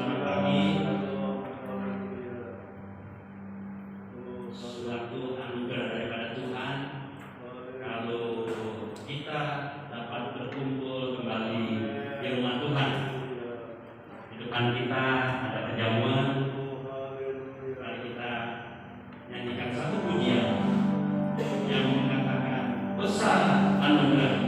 selamat pagi. Suatu anugerah daripada Tuhan kalau kita dapat berkumpul kembali di rumah Tuhan. Di depan kita ada perjamuan. Mari kita nyanyikan satu pujian yang mengatakan besar anugerah.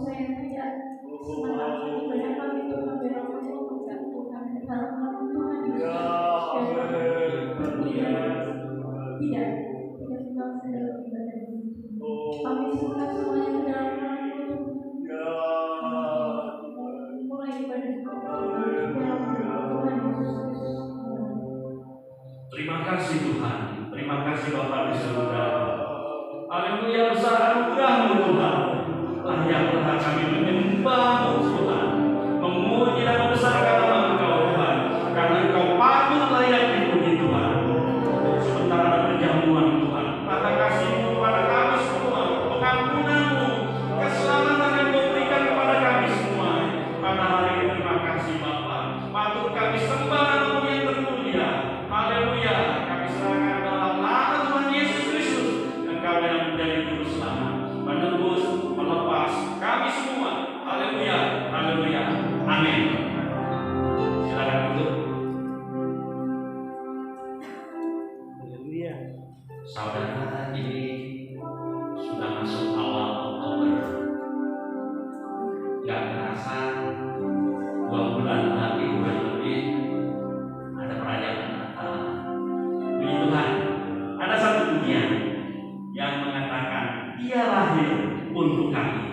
saya saja semangat ibadah kami untuk membela Tuhan dalam nama Tuhan tidak sebab dalam ibadah ini kami semoga semuanya ke dalam nama Tuhan mulai ibadah Tuhan Yesus. Terima kasih Tuhan, terima kasih Bapa di surga. Haleluya, besar anugerah-Mu Tuhan. Layaklah kami menyembah-Mu Tuhan, memuji dan membesarkan nama Engkau Tuhan, karena Engkau patut layak dipuji Tuhan. Sebentar ada perjamuan Tuhan, kata kasih-Mu kepada kami semua, pengampunan-Mu, keselamatan yang Kau berikan kepada kami semua. Pada hari ini terima kasih Bapa, patut kami sembah nama-Mu yang termulia. Haleluya, kami serahkan dalam nama Tuhan Yesus Kristus, Engkau yang menjadi juru selamat, menebus, melepas kami semua. Haleluya, haleluya, amin. Silakan duduk. Haleluya. Saudara, ini sudah masuk awal Oktober. Gak terasa 2 bulan lagi, bulan lebih ada perayaan Natal. Puji Tuhan, ada satu dunia yang mengatakan Dia lahir untuk kami.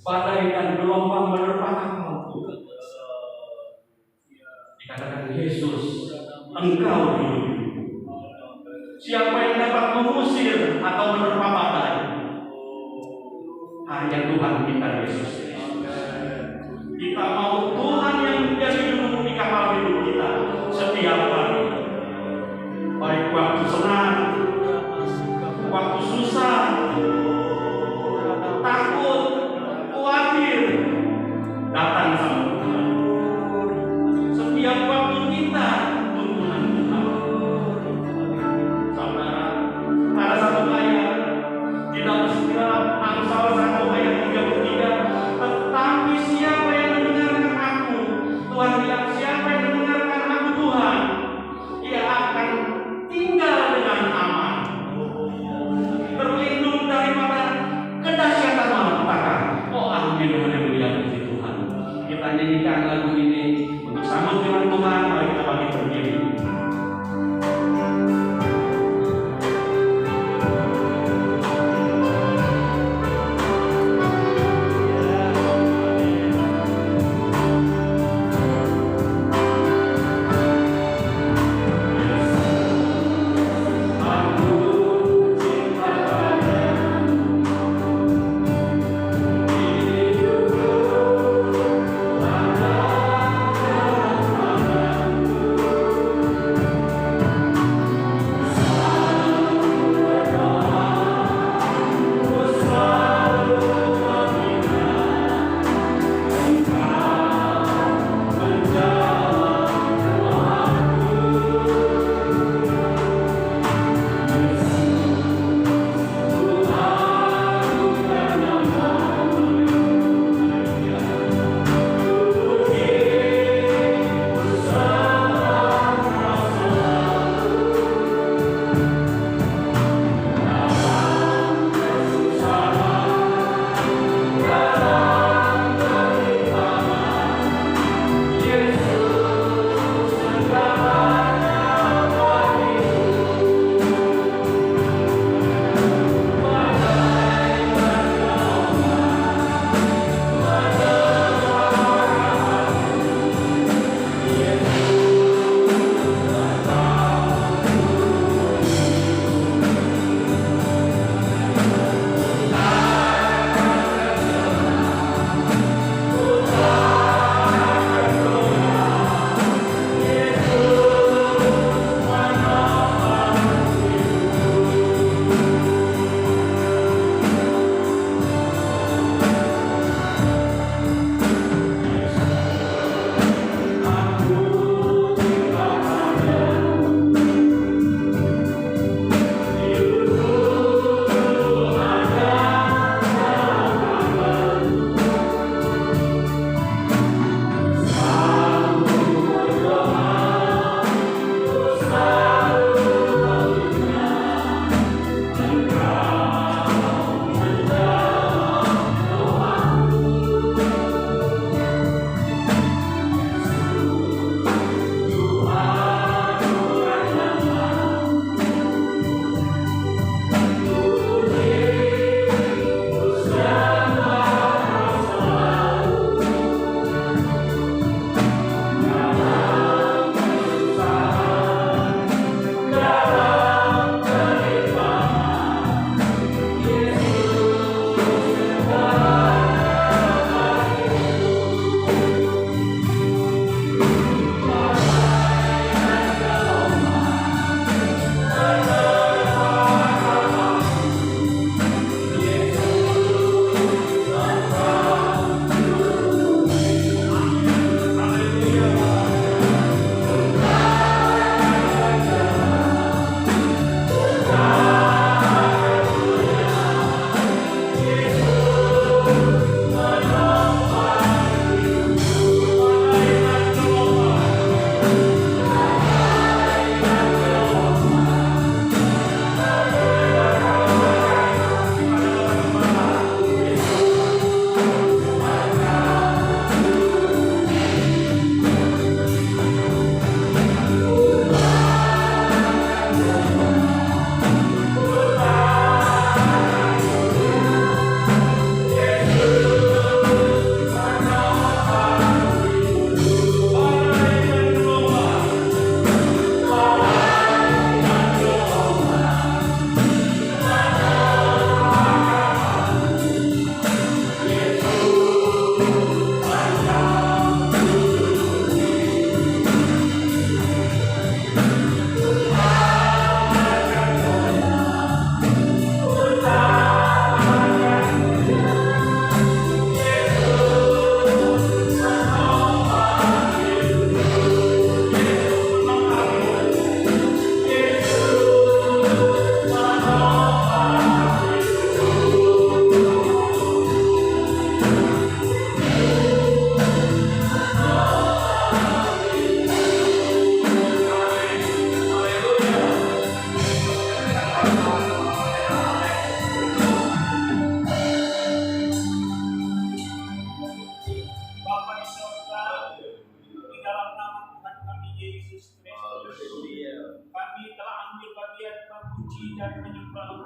badai dan gelombang menerpa kapal. Dikatakan Yesus, Engkau hidup. Siapa yang dapat mengusir atau menerpa badai? Hanya Tuhan kita Yesus. Kita mau Tuhan yang menjadi juru di kapal hidup kita setiap hari. Baik waktu senang, waktu susah, takut, khawatir, datang sama Tuhan. Setiap waktu kita tuntunan Tuhan. Saudara, ada satu ayat di dalam Amsal 1 ayat 33. Tetapi siapa yang mendengarkan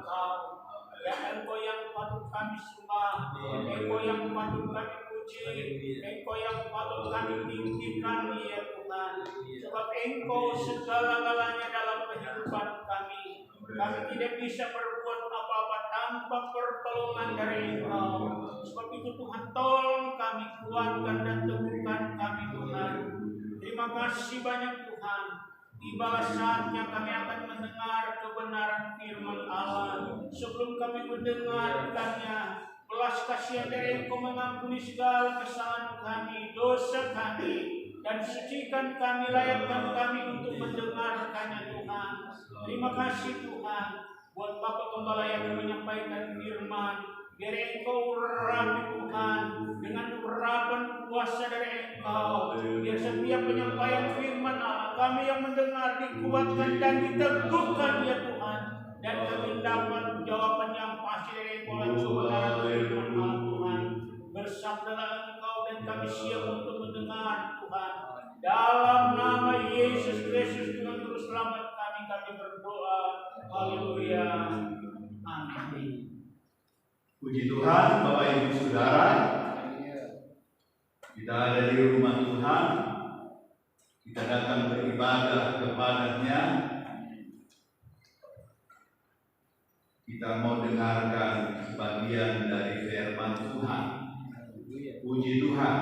Engkau. Ya Engkau yang patut kami sembah, Engkau yang patut kami puji, Engkau yang patut kami tinggikan ya Tuhan. Sebab Engkau segala-galanya dalam kehidupan kami. Kami tidak bisa berbuat apa-apa tanpa pertolongan dari Engkau. Sebab itu Tuhan, tolong kami, kuatkan dan teguhkan kami Tuhan. Terima kasih banyak Tuhan. Tibalah saatnya kami akan mendengar kebenaran firman Allah. Sebelum kami mendengarkannya, belas kasihan dari Engkau mengampuni segala kesalahan kami, dosa kami, dan sucikan kami, layakkan kami untuk mendengarkannya Tuhan. Terima kasih Tuhan buat Bapak Gembala yang menyampaikan firman. Biar Engkau urapi Tuhan dengan urapan kuasa dari Engkau. Biar setiap penyampaian firman Allah, kami yang mendengar dikuatkan dan diteguhkan ya Tuhan. Dan kami dapat jawaban yang pasti dari Engkau dan kebenaran firman Allah Tuhan. Bersabdalah Engkau dan kami siap untuk mendengar Tuhan. Dalam nama Yesus Kristus Tuhan Juru Selamat kami berdoa. Haleluya. Amin. Puji Tuhan, Bapak Ibu Saudara, kita ada di rumah Tuhan, kita datang beribadah kepada-Nya, kita mau dengarkan sebagian dari firman Tuhan. Puji Tuhan.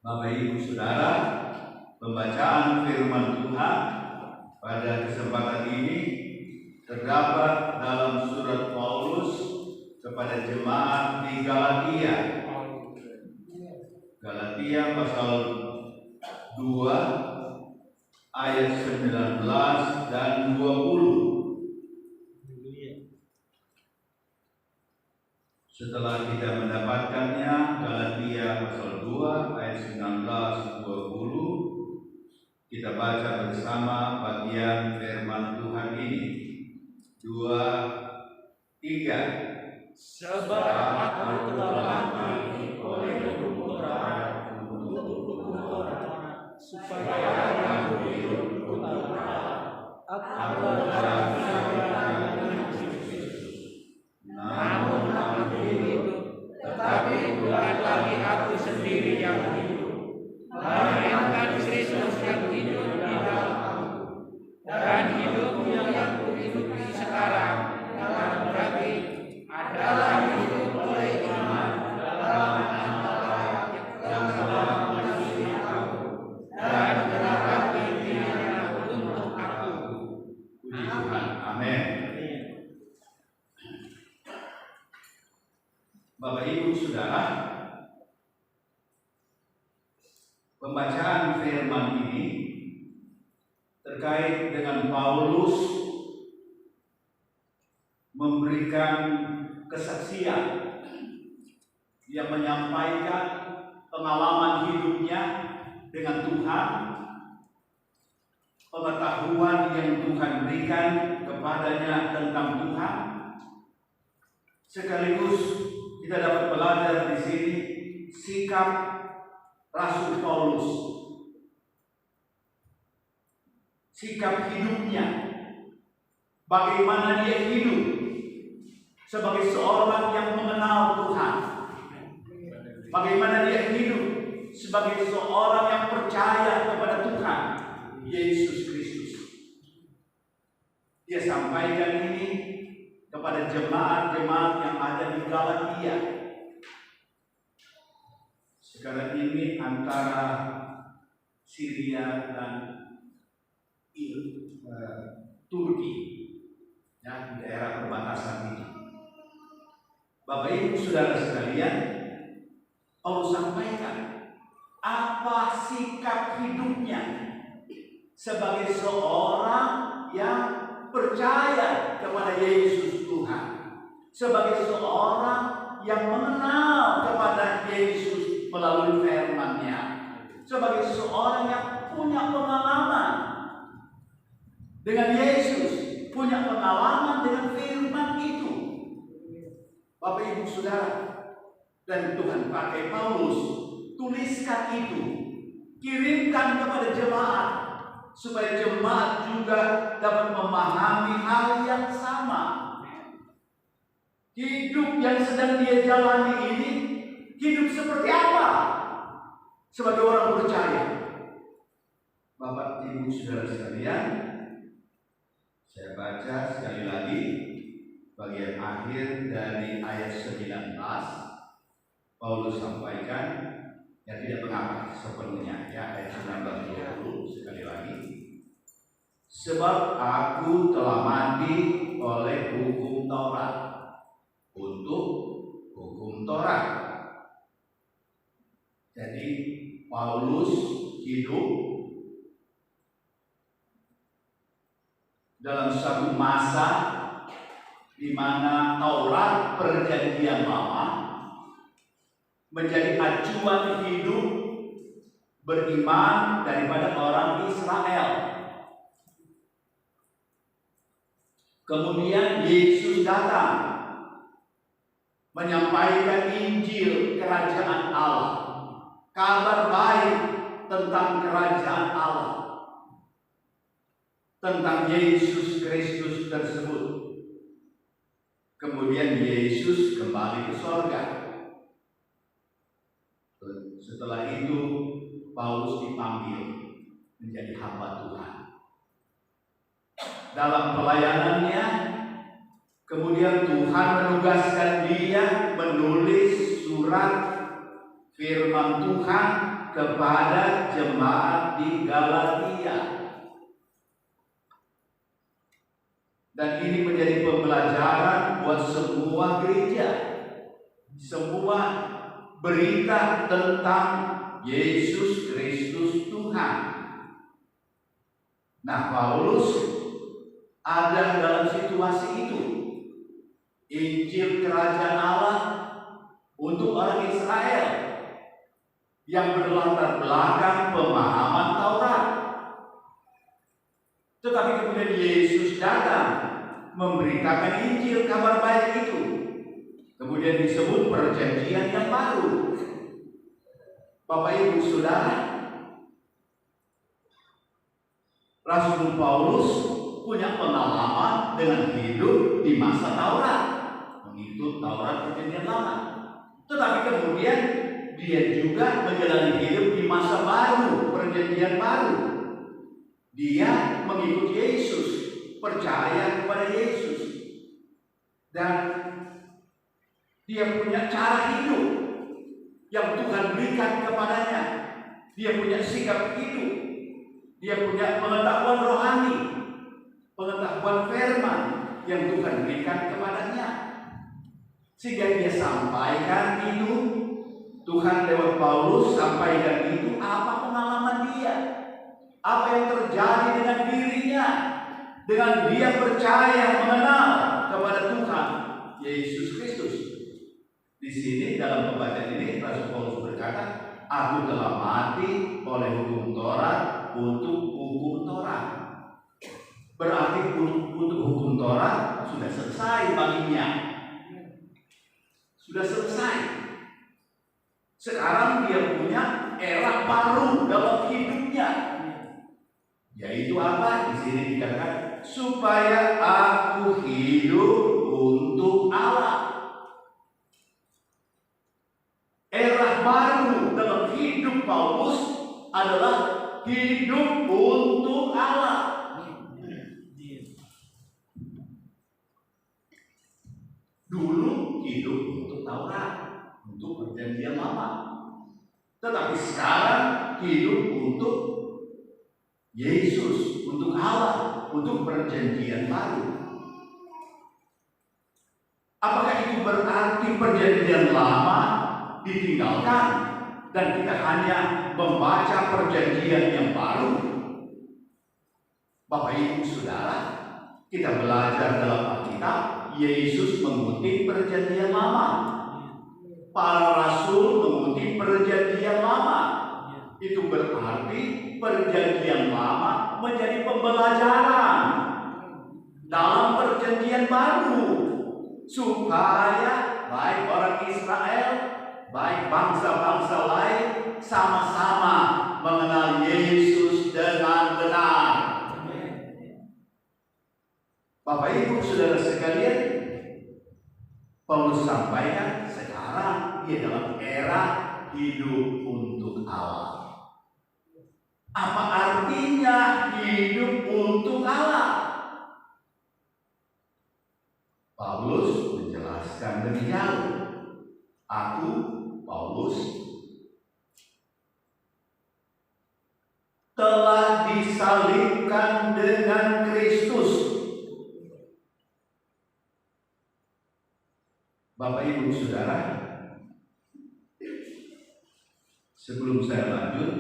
Bapak Ibu Saudara, pembacaan firman Tuhan pada kesempatan ini terdapat dalam surat Paulus kepada jemaat di Galatia. Galatia pasal 2 ayat 19 dan 20. Setelah kita mendapatkannya, Galatia pasal 2 ayat 19 20, kita baca bersama bagian firman Tuhan ini. 2, 3. Sebab aku telah mati oleh hukum Taurat untuk hukum Taurat, supaya aku hidup untuk Allah. Aku telah dengan Kristus. Namun aku hidup, tetapi bukan lagi aku sendiri yang hidup, melainkan Kristus yang hidup di dalam aku. Dan hidup yang aku hidupi sekarang dalam daging adalah hidup oleh iman dalam Allah yang telah mengasihi aku dan menyerahkan dirinya untuk aku. Puji Tuhan, amin. Bapak Ibu Saudara, pembacaan firman ini terkait dengan Paulus memberikan kesaksian. Dia menyampaikan pengalaman hidupnya dengan Tuhan, pengetahuan yang Tuhan berikan kepadanya tentang Tuhan. Sekaligus kita dapat belajar di sini sikap Rasul Paulus, sikap hidupnya, bagaimana dia hidup sebagai seorang yang mengenal Tuhan, bagaimana dia hidup sebagai seorang yang percaya kepada Tuhan Yesus Kristus. Dia sampaikan ini kepada jemaat-jemaat yang ada di Galatia. Sekarang ini antara Syria dan Turki, ya, di daerah perbatasan ini. Bapak Ibu Saudara sekalian, Paulus sampaikan apa sikap hidupnya sebagai seorang yang percaya kepada Yesus Tuhan, sebagai seorang yang mengenal kepada Yesus melalui firman-Nya, sebagai seorang yang punya pengalaman dengan Yesus, punya pengalaman dengan firman itu. Bapak Ibu Saudara, dan Tuhan pakai Paulus, tuliskan itu, kirimkan kepada jemaat supaya jemaat juga dapat memahami hal yang sama. Hidup yang sedang dia jalani ini hidup seperti apa sebagai orang percaya? Bapak, Ibu, Saudara sekalian, saya baca sekali lagi bagian akhir dari ayat 19. Paulus sampaikan, ya tidak mengapa sepenuhnya, ya, ayat 19-20 sekali lagi. Sebab aku telah mati oleh hukum Taurat untuk hukum Taurat. Jadi Paulus hidup dalam satu masa di mana Taurat Perjanjian Lama menjadi acuan hidup beriman daripada orang Israel. Kemudian Yesus datang menyampaikan Injil Kerajaan Allah, kabar baik tentang Kerajaan Allah, tentang Yesus Kristus tersebut. Kemudian Yesus kembali ke sorga. Setelah itu Paulus dipanggil menjadi hamba Tuhan. Dalam pelayanannya, kemudian Tuhan menugaskan dia menulis surat firman Tuhan kepada jemaat di Galatia. Dan ini menjadi pembelajaran buat semua gereja. Semua berita tentang Yesus Kristus Tuhan. Nah, Paulus ada dalam situasi itu. Injil Kerajaan Allah untuk orang Israel yang berlatar belakang pemahaman Taurat. Tetapi kemudian Yesus datang memberitakan Injil, kabar baik itu. Kemudian disebut perjanjian yang baru. Bapak, Ibu, Saudara, Rasul Paulus punya pengalaman dengan hidup di masa Taurat, mengikut Taurat Perjanjian Lama. Tetapi kemudian dia juga menjalani hidup di masa baru, Perjanjian baru. Dia mengikut Yesus, percaya kepada Yesus, dan dia punya cara hidup yang Tuhan berikan kepadanya. Dia punya sikap hidup, dia punya pengetahuan rohani, pengetahuan firman yang Tuhan berikan kepadanya, sehingga dia sampaikan itu. Tuhan lewat Paulus sampaikan itu, apa pengalaman dia, apa yang terjadi dengan dirinya, dengan dia percaya mengenal kepada Tuhan Yesus Kristus. Di sini dalam pembacaan ini Rasul Paulus berkata, aku telah mati oleh hukum Taurat untuk hukum Taurat. Berarti untuk hukum Taurat sudah selesai baginya, sudah selesai. Sekarang dia punya era baru dalam hidupnya, yaitu apa? Di sini dikatakan supaya aku hidup untuk Allah. Era baru dalam hidup Paulus adalah hidup untuk Allah. Dulu hidup untuk Taurat, untuk Perjanjian Lama. Tetapi sekarang hidup untuk Yesus, untuk Allah, untuk Perjanjian baru. Apakah itu berarti Perjanjian Lama ditinggalkan dan kita hanya membaca Perjanjian yang baru? Bapak, Ibu, Saudara, kita belajar dalam Alkitab, Yesus mengutip Perjanjian Lama, para rasul mengutip Perjanjian Lama. Itu berarti Perjanjian Lama menjadi pembelajaran dalam Perjanjian baru, supaya baik orang Israel, baik bangsa-bangsa lain sama-sama mengenal Yesus dengan benar. saudara sekalian, Paulus sampaikan sekarang dia dalam era hidup untuk Allah. Apa artinya hidup untuk Allah? Paulus menjelaskan lebih jauh. Aku, Paulus, telah disalibkan dengan Kristus. Bapak Ibu Saudara, sebelum saya lanjut,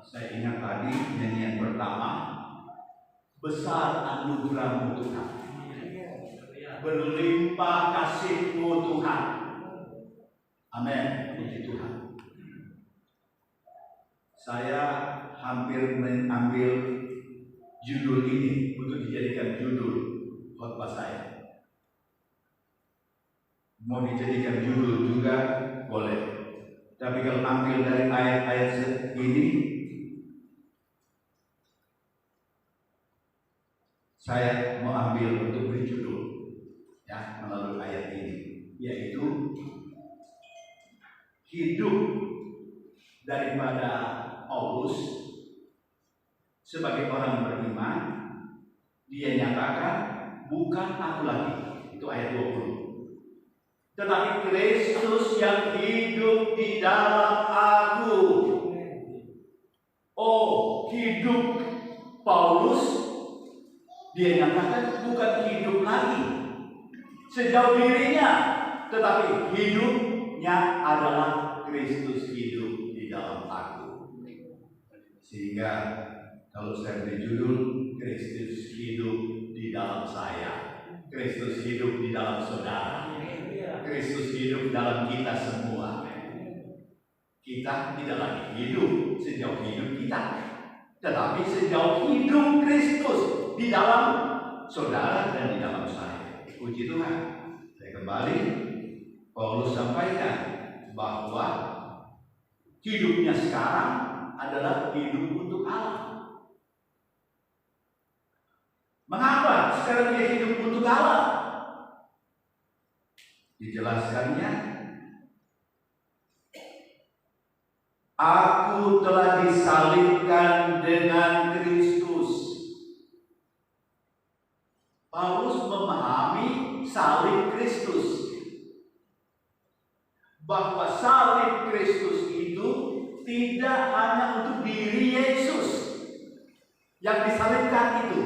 saya ingat tadi nyanyian pertama, besar anugerah-Mu Tuhan, berlimpah kasih-Mu Tuhan. Amin, puji Tuhan. Saya hampir mengambil judul ini untuk dijadikan judul khotbah saya. Mau dijadikan judul juga boleh. Tapi kalau ambil dari ayat-ayat ini, saya mau ambil untuk beri judul ya melalui ayat ini, yaitu hidup daripada Paulus sebagai orang beriman. Dia nyatakan, bukan aku lagi, itu ayat 20, tetapi Kristus yang hidup di dalam aku. Oh, hidup Paulus, dia nyatakan bukan hidup lagi sejauh dirinya, tetapi hidupnya adalah Kristus hidup di dalam aku. Sehingga kalau saya beri judul, Kristus hidup di dalam saya, Kristus hidup di dalam saudara, Kristus hidup dalam kita semua. Kita tidak lagi hidup sejauh hidup kita, tetapi sejauh hidup Kristus di dalam saudara dan di dalam saya. Puji Tuhan. Saya kembali, Paulus sampaikan bahwa hidupnya sekarang adalah hidup untuk Allah. Mengapa sekarang dia hidup untuk Allah? Dijelaskannya, aku telah disalibkan dengan Kristus. Paulus memahami salib Kristus, bahwa salib Kristus itu tidak hanya untuk diri Yesus yang disalibkan itu,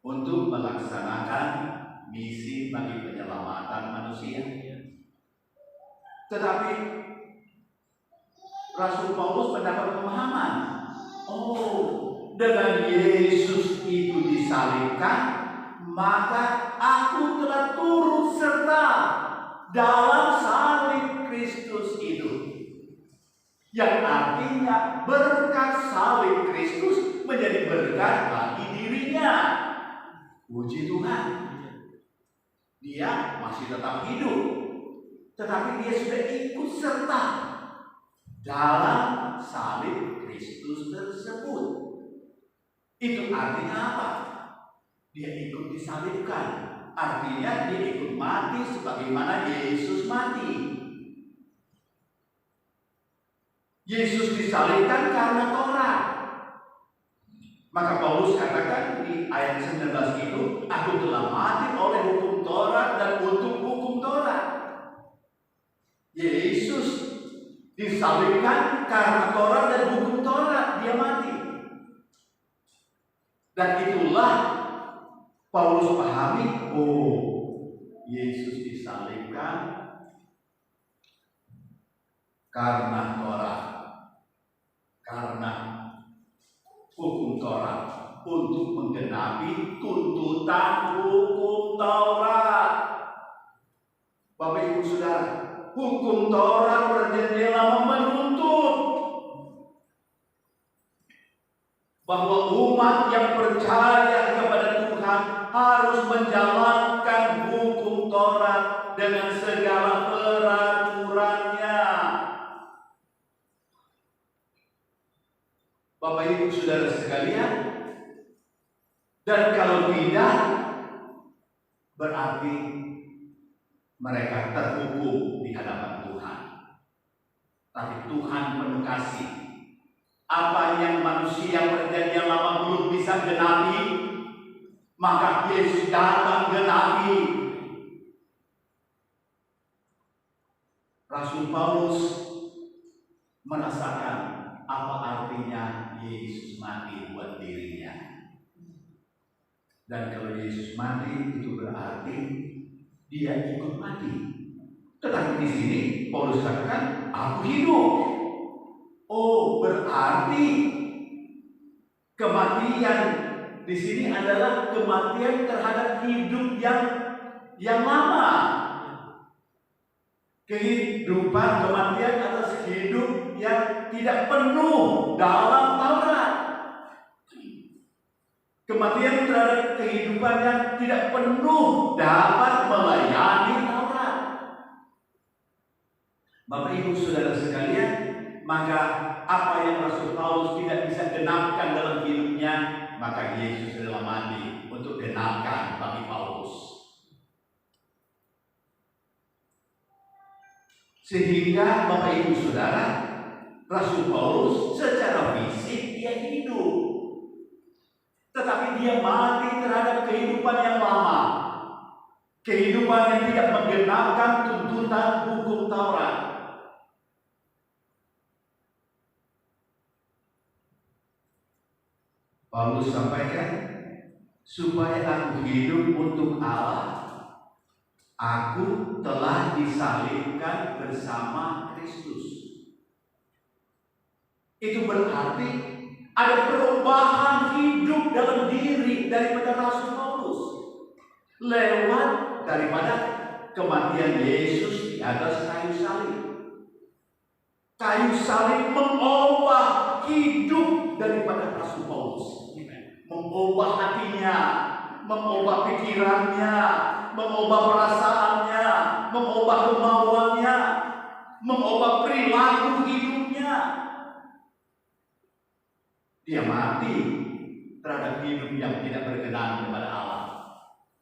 untuk melaksanakan misi bagi penyelamatan manusia. Tetapi Rasul Paulus mendapat pemahaman, oh, dengan Yesus itu disalibkan, maka aku telah turut serta dalam salib Kristus itu. Yang artinya berkat salib Kristus menjadi berkat bagi dirinya. Puji Tuhan. Dia masih tetap hidup, tetapi dia sudah ikut serta dalam salib Kristus tersebut. Itu artinya apa? Dia ikut disalibkan. Artinya dia ikut mati sebagaimana Yesus mati. Yesus disalibkan karena Taurat. Maka Paulus katakan di ayat 19 itu, aku telah mati oleh hukum Taurat dan untuk hukum Taurat. Yesus disalibkan karena Taurat dan hukum Taurat, dia mati. Dan itulah Paulus pahami, oh, Yesus disalibkan karena Taurat, karena hukum Taurat, untuk menggenapi tuntutan hukum Taurat. Bapak Ibu Saudara, hukum Taurat berjendela menuntut bahwa umat yang percaya kepada Tuhan harus menjalankan hukum Taurat dengan segala peraturannya. Dan kalau tidak, berarti mereka terhukum di hadapan Tuhan. Tapi Tuhan penuh kasih. Apa yang manusia perjanjian lama belum bisa genapi, maka Yesus datang genapi. Rasul Paulus merasakan apa artinya Yesus mati buat dirinya. Dan kalau Yesus mati, itu berarti dia ikut mati. Tetapi di sini Paulus katakan, aku hidup. Oh, berarti kematian di sini adalah kematian terhadap hidup yang lama. Kehidupan kematian atas hidup yang tidak penuh dalam Taurat. Kematian terhadap kehidupan yang tidak penuh dapat melayani Taurat. Bapak Ibu Saudara sekalian, maka apa yang Rasul Paulus tidak bisa genapkan dalam hidupnya, maka Yesus adalah mati untuk genapkan bagi Paulus. Sehingga Bapak Ibu Saudara, Rasul Paulus secara fisik dia hidup, tetapi dia mati terhadap kehidupan yang lama, kehidupan yang tidak menggenapkan tuntutan hukum Taurat. Paulus sampaikan, supaya aku hidup untuk Allah, aku telah disalibkan bersama Kristus. Itu berarti ada perubahan hidup dalam diri daripada Rasul Paulus lewat daripada kematian Yesus di atas kayu salib. Kayu salib mengubah hidup daripada Rasul Paulus, mengubah hatinya, mengubah pikirannya, mengubah perasaannya, mengubah kemauannya, mengubah perilaku hidupnya. Dia mati terhadap hidup yang tidak berkenan kepada Allah.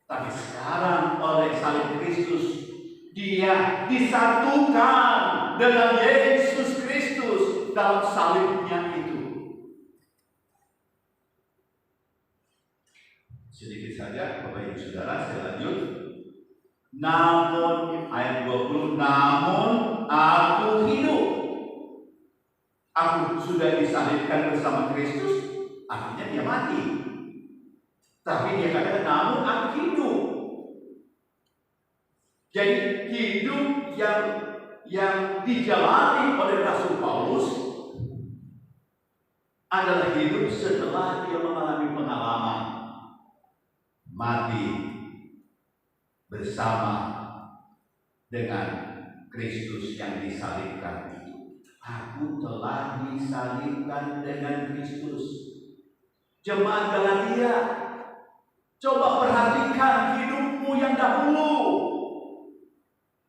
Tapi sekarang oleh salib Kristus, dia disatukan dengan Yesus Kristus dalam salibnya itu. Sedikit saja Bapak Ibu Saudara, saya lanjut. Namun ayat 20, namun aku hidup. Aku sudah disalibkan bersama Kristus, artinya dia mati. Tapi dia katakan, namun aku hidup. Jadi hidup yang dijalani oleh Rasul Paulus adalah hidup setelah dia mengalami pengalaman mati bersama dengan Kristus yang disalibkan itu. Aku telah disalibkan dengan Kristus. Jemaat Galatia, coba perhatikan hidupmu yang dahulu.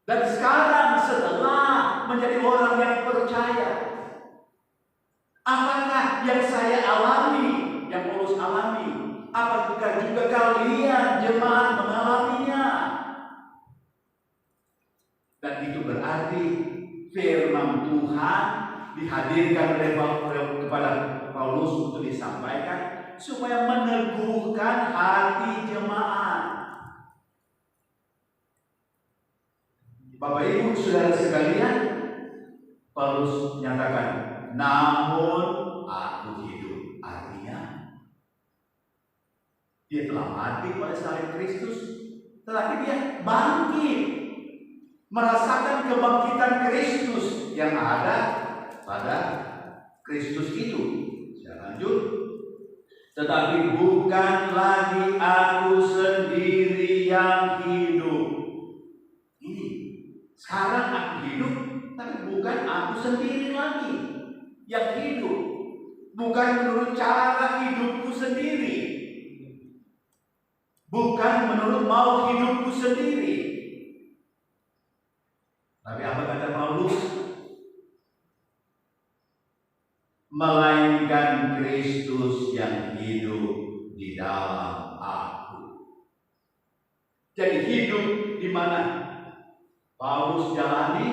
Dan sekarang setelah menjadi orang yang percaya, apakah yang saya alami, yang Paulus alami, apakah juga kalian jemaat mengalaminya? Dan itu berarti firman Tuhan dihadirkan kepada Paulus untuk disampaikan supaya meneguhkan hati jemaat. Bapak Ibu Saudara sekalian, Paulus menyatakan, namun aku hidup. Artinya dia telah mati pada salib Kristus, tetapi dia bangkit, merasakan kebangkitan Kristus yang ada pada Kristus itu. Saya lanjut. Tetapi bukan lagi aku sendiri yang hidup. Ini sekarang aku hidup, tapi bukan aku sendiri lagi yang hidup. Bukan menurut cara hidupku sendiri, bukan menurut mau hidupku sendiri. Tapi apa kata Paulus? Melainkan Kristus yang hidup di dalam mana Paulus jalani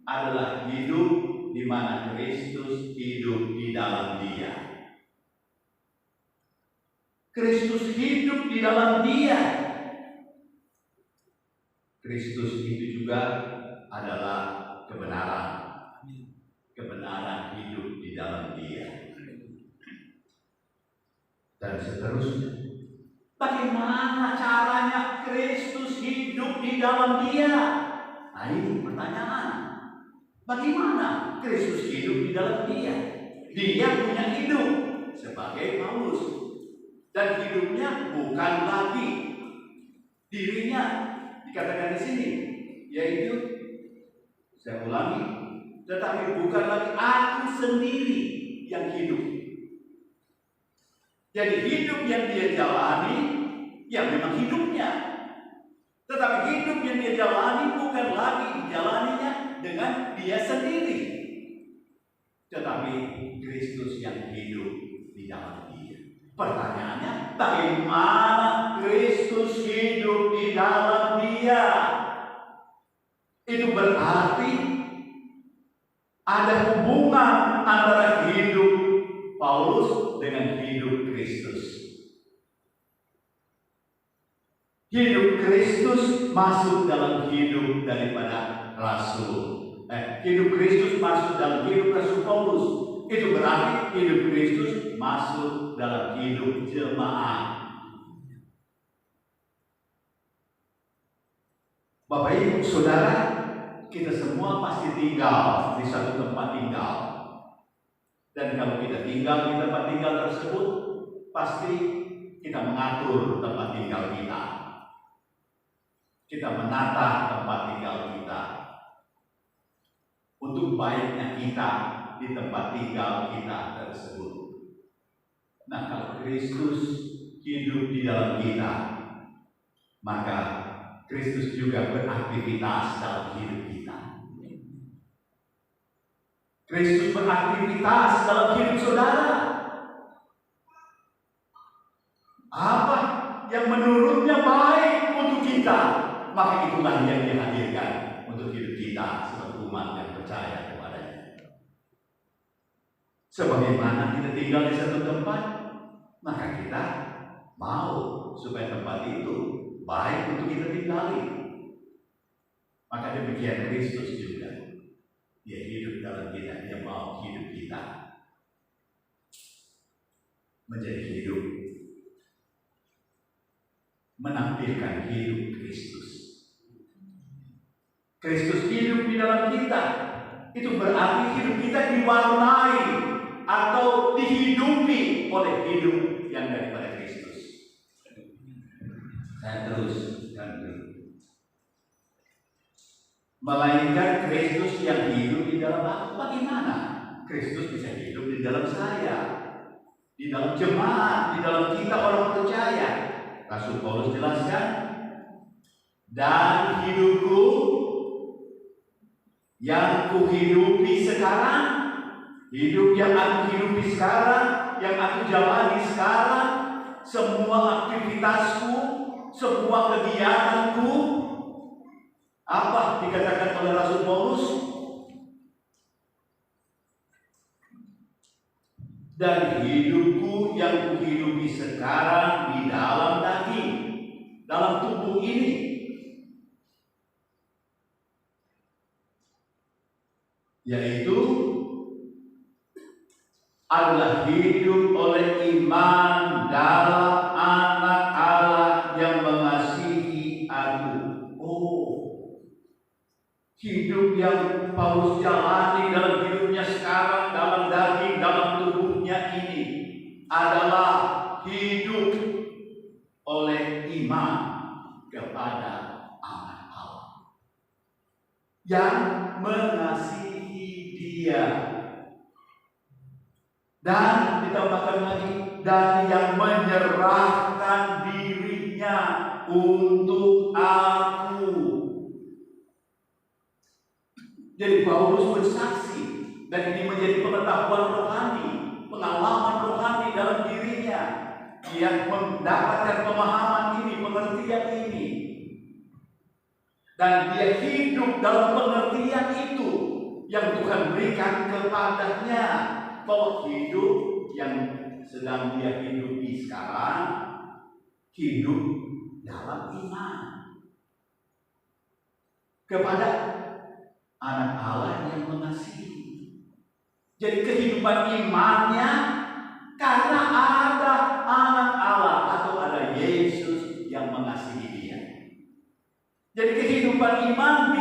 adalah hidup di mana Kristus hidup di dalam dia. Kristus hidup di dalam dia. Kristus itu juga adalah kebenaran. Kebenaran hidup di dalam dia. Dan seterusnya. Bagaimana caranya Kristus hidup di dalam dia? Nah, ini pertanyaan. Bagaimana Kristus hidup di dalam dia? Dia punya hidup sebagai Paulus. Dan hidupnya bukan lagi dirinya, dikatakan di sini, yaitu, saya ulangi, tetapi bukan lagi aku sendiri yang hidup. Jadi hidup yang dia jalani, ya memang hidupnya. Tetapi hidup yang dia jalani bukan lagi dijalaninya dengan dia sendiri. Tetapi Kristus yang hidup di dalam dia. Pertanyaannya, bagaimana Kristus hidup di dalam dia? Itu berarti ada hubungan antara hidup Paulus dengan hidup Kristus. Hidup Kristus masuk dalam hidup daripada rasul. Hidup Kristus masuk dalam hidup Rasul Paulus. Itu berarti hidup Kristus masuk dalam hidup jemaat. Bapak Ibu Saudara, kita semua pasti tinggal di satu tempat tinggal. Dan kalau kita tinggal di tempat tinggal tersebut, pasti kita mengatur tempat tinggal kita. Kita menata tempat tinggal kita. Untuk baiknya kita di tempat tinggal kita tersebut. Nah, kalau Kristus hidup di dalam kita, maka Kristus juga beraktivitas dalam hidup kita. Kristus beraktivitas dalam hidup saudara. Apa yang menurutnya baik untuk kita, maka itulah yang dihadirkan untuk hidup kita sebagai umat yang percaya kepadanya. Sebagaimana kita tinggal di satu tempat, maka kita mau supaya tempat itu baik untuk kita tinggali. Maka demikian Kristus juga. Dia hidup dalam kita, dia mau hidup kita menjadi hidup, menampilkan hidup Kristus. Kristus hidup di dalam kita. Itu berarti hidup kita diwarnai atau dihidupi oleh hidup yang daripada Kristus. Saya teruskan dulu. Melainkan Kristus yang hidup di dalam aku. Bagaimana Kristus bisa hidup di dalam saya, di dalam jemaat, di dalam kita orang percaya? Rasul Paulus jelaskan, dan hidupku yang kuhidupi sekarang, hidup yang aku hidupi sekarang, yang aku jalani sekarang, semua aktivitasku, semua kegiatanku, apa dikatakan oleh Rasul Paulus? Dan hidupku yang kuhidupi sekarang di dalam daging, dalam tubuh ini, yaitu adalah hidup oleh iman dalam Anak Allah yang mengasihi aku. Hidup yang Paulus jalani dalam hidupnya sekarang, dalam daging, dalam tubuhnya ini adalah hidup oleh iman kepada Anak Allah yang mengasihi dia. Dan ditambahkan lagi, dan yang menyerahkan dirinya untuk aku. Jadi Paulus bersaksi, dan ini menjadi pengetahuan rohani, pengalaman rohani dalam dirinya. Dia mendapatkan pemahaman ini, pengertian ini. Dan dia hidup dalam pengertian itu yang Tuhan berikan kepadanya, bahwa hidup yang sedang dia hidupi sekarang, hidup dalam iman kepada anak Allah yang mengasihi. Jadi kehidupan imannya karena ada anak Allah atau ada Yesus yang mengasihi dia. Jadi kehidupan iman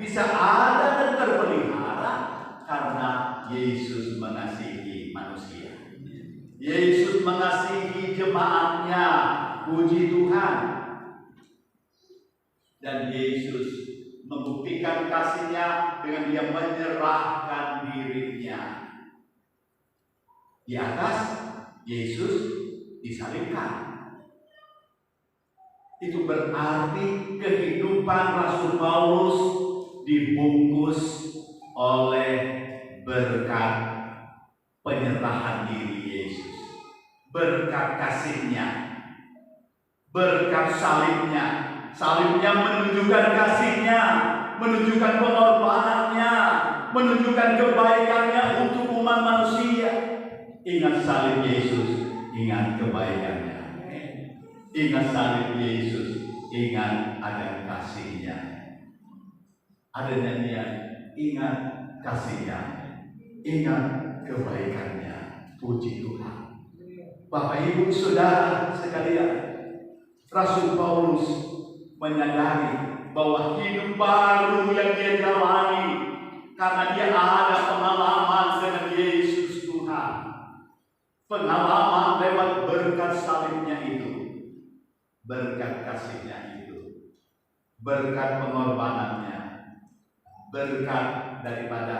bisa ada dan terpelihara karena Yesus mengasihi manusia. Yesus mengasihi jemaatnya, puji Tuhan. Dan Yesus membuktikan kasihnya dengan dia menyerahkan dirinya. Di atas Yesus disalibkan. Itu berarti kehidupan Rasul Paulus dibungkus oleh berkat penyerahan diri Yesus, berkat kasihnya, berkat salibnya. Salibnya menunjukkan kasihnya, menunjukkan pengorbanannya, menunjukkan kebaikannya untuk umat manusia. Ingat salib Yesus, ingat kebaikannya. Ingat salib Yesus, ingat akan kasihnya. Ada nyanyian, ingat kasihnya, ingat kebaikannya. Puji Tuhan. Bapak Ibu Saudara sekalian, Rasul Paulus menyadari bahwa hidup baru yang dia jalani karena dia ada pengalaman dengan Yesus Tuhan. Pengalaman lewat berkat salibnya itu, berkat kasihnya itu, berkat pengorbanannya, berkat daripada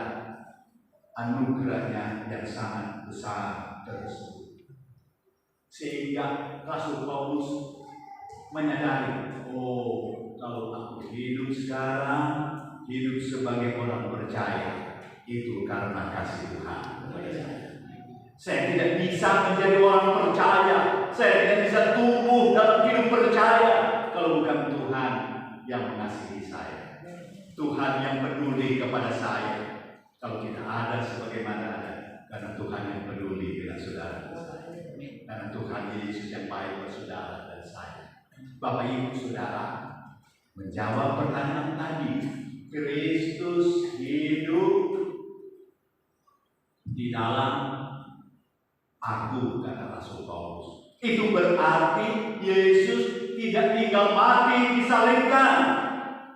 anugerahnya yang sangat besar tersebut. Sehingga Rasul Paulus menyadari, oh, kalau aku hidup sekarang, hidup sebagai orang percaya, itu karena kasih Tuhan. Saya tidak bisa menjadi orang percaya, saya tidak bisa tumbuh dalam hidup percaya kalau bukan Tuhan yang mengasihi saya, Tuhan yang peduli kepada saya. Kalau kita ada sebagaimana ada, karena Tuhan yang peduli dengan saudara saya, karena Tuhan Yesus yang baik bersaudara dan saya. Bapak Ibu Saudara, menjawab pertanyaan tadi, Kristus hidup di dalam aku, kata Rasul Paulus. Itu berarti Yesus tidak tinggal mati disalibkan,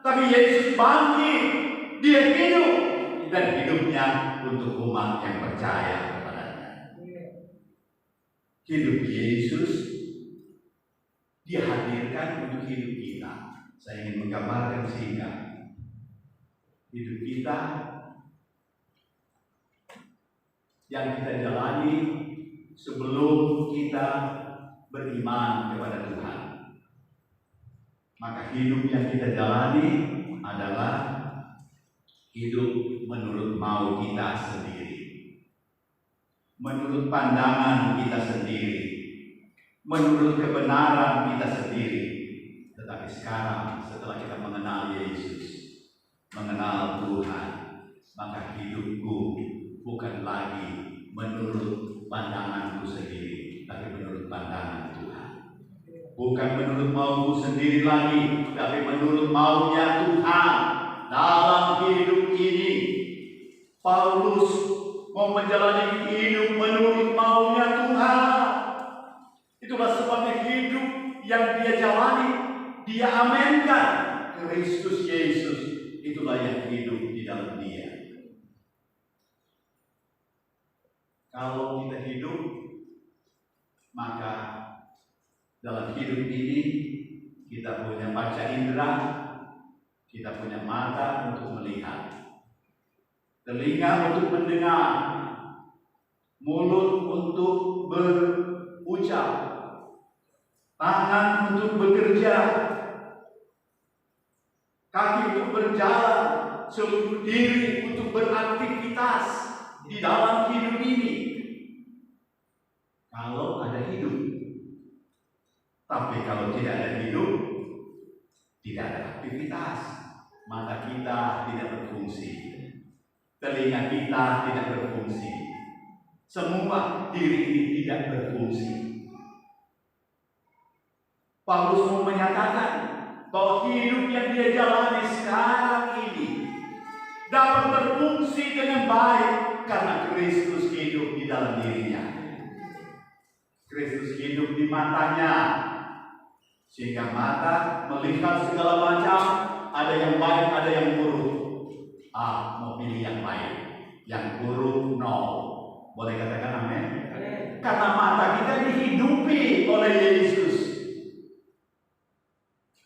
tapi Yesus bangkit, dia hidup, dan hidupnya untuk umat yang percaya kepadanya. Hidup Yesus dihadirkan untuk hidup kita. Saya ingin menggambarkan sehingga hidup kita yang kita jalani sebelum kita beriman kepada Tuhan. Maka hidup yang kita jalani adalah hidup menurut mau kita sendiri, menurut pandangan kita sendiri, menurut kebenaran kita sendiri. Tetapi sekarang setelah kita mengenal Yesus, mengenal Tuhan, maka hidupku bukan lagi menurut pandanganku sendiri, tapi menurut pandangan Tuhan. Bukan menurut mauku sendiri lagi, tapi menurut maunya Tuhan. Dalam hidup ini, Paulus mau menjalani hidup menurut maunya Tuhan. Itulah sebabnya hidup yang dia jalani, dia amenkan. Kristus Yesus, itulah yang hidup di dalam dia. Kalau kita hidup, maka dalam hidup ini kita punya panca indera, kita punya mata untuk melihat, telinga untuk mendengar, mulut untuk berucap, tangan untuk bekerja, kaki untuk berjalan, seluruh diri untuk beraktivitas di dalam hidup ini. Kalau ada hidup, tapi kalau tidak ada hidup, tidak ada aktivitas. Mata kita tidak berfungsi, telinga kita tidak berfungsi, semua diri ini tidak berfungsi. Paulus mau menyatakan bahwa hidup yang dia jalani sekarang ini dapat berfungsi dengan baik karena Kristus hidup di dalam dirinya. Kristus hidup di matanya, sehingga mata melihat segala macam, ada yang baik, ada yang buruk. Mau pilih yang baik, yang buruk no. Boleh katakan amin? Karena mata kita dihidupi oleh Yesus.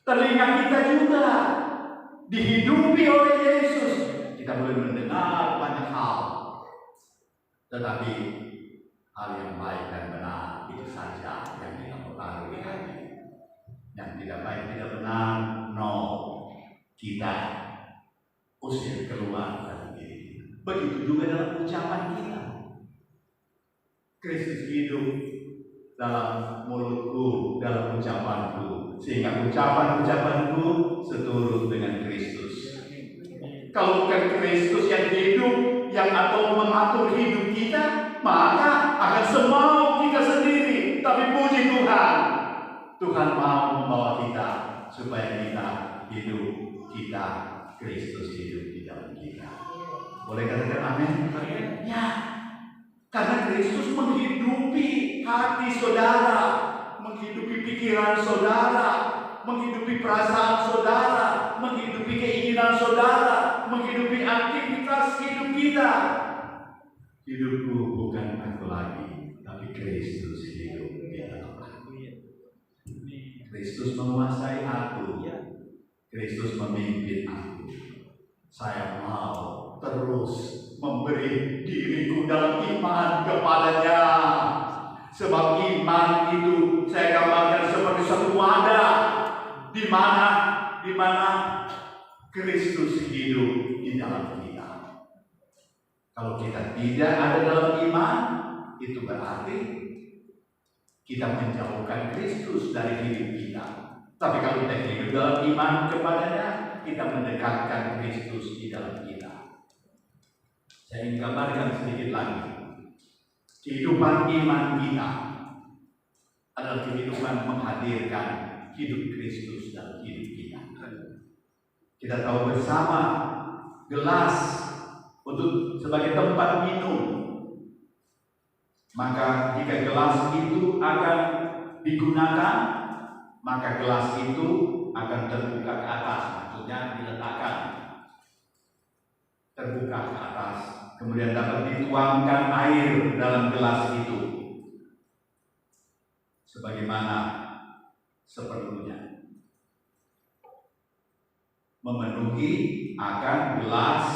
Telinga kita juga dihidupi oleh Yesus. Kita boleh mendengar banyak hal, tetapi hal yang baik dan benar itu saja yang kita pengaruhi hati. Yang tidak baik, tidak benar, no, kita usir keluar dari diri kita. Begitu juga dalam ucapan kita. Kristus hidup dalam mulutku, dalam ucapanku, sehingga ucapan-ucapanku seturut dengan Kristus. Kalau bukan Kristus yang hidup, yang atau mengatur hidup kita, maka akan semau kita sendiri. Tapi puji Tuhan, Tuhan mau membawa kita supaya kita hidup, kita Kristus hidup di dalam kita. Boleh katakan amin? Ya, karena Kristus menghidupi hati saudara, menghidupi pikiran saudara, menghidupi perasaan saudara, menghidupi keinginan saudara, menghidupi aktivitas hidup kita. Hidupku bukan aku lagi, tapi Kristus hidup di dalam aku. Kristus menguasai aku, Kristus memimpin aku. Saya mau terus memberi diriku dalam iman kepadanya. Sebab iman itu saya gambarkan seperti satu wadah di mana Kristus hidup di dalam kita. Kalau kita tidak ada dalam iman, itu berarti kita menjauhkan Kristus dari hidup kita. Tapi kalau kita hidup dalam iman kepadanya, kita mendekatkan Kristus di dalam kita. Saya ingin gambarkan sedikit lagi. Kehidupan iman kita adalah kehidupan menghadirkan hidup Kristus dalam hidup kita. Kita tahu bersama gelas untuk sebagai tempat minum. Maka jika gelas itu akan digunakan, maka gelas itu akan terbuka ke atas, maksudnya diletakkan terbuka ke atas, kemudian dapat dituangkan air dalam gelas itu sebagaimana seperlunya, memenuhi akan gelas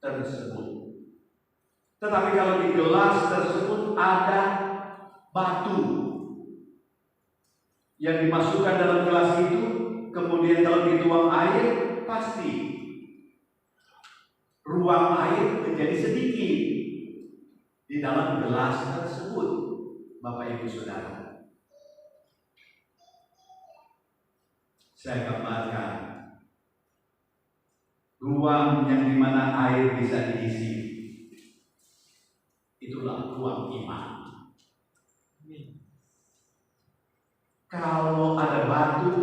tersebut. Tetapi kalau di gelas tersebut ada batu yang dimasukkan dalam gelas itu, kemudian kalau dituang air, pasti ruang air menjadi sedikit di dalam gelas tersebut. Bapak Ibu Saudara, saya gambarkan ruang yang dimana air bisa diisi, itulah ruang iman. Kalau ada batu,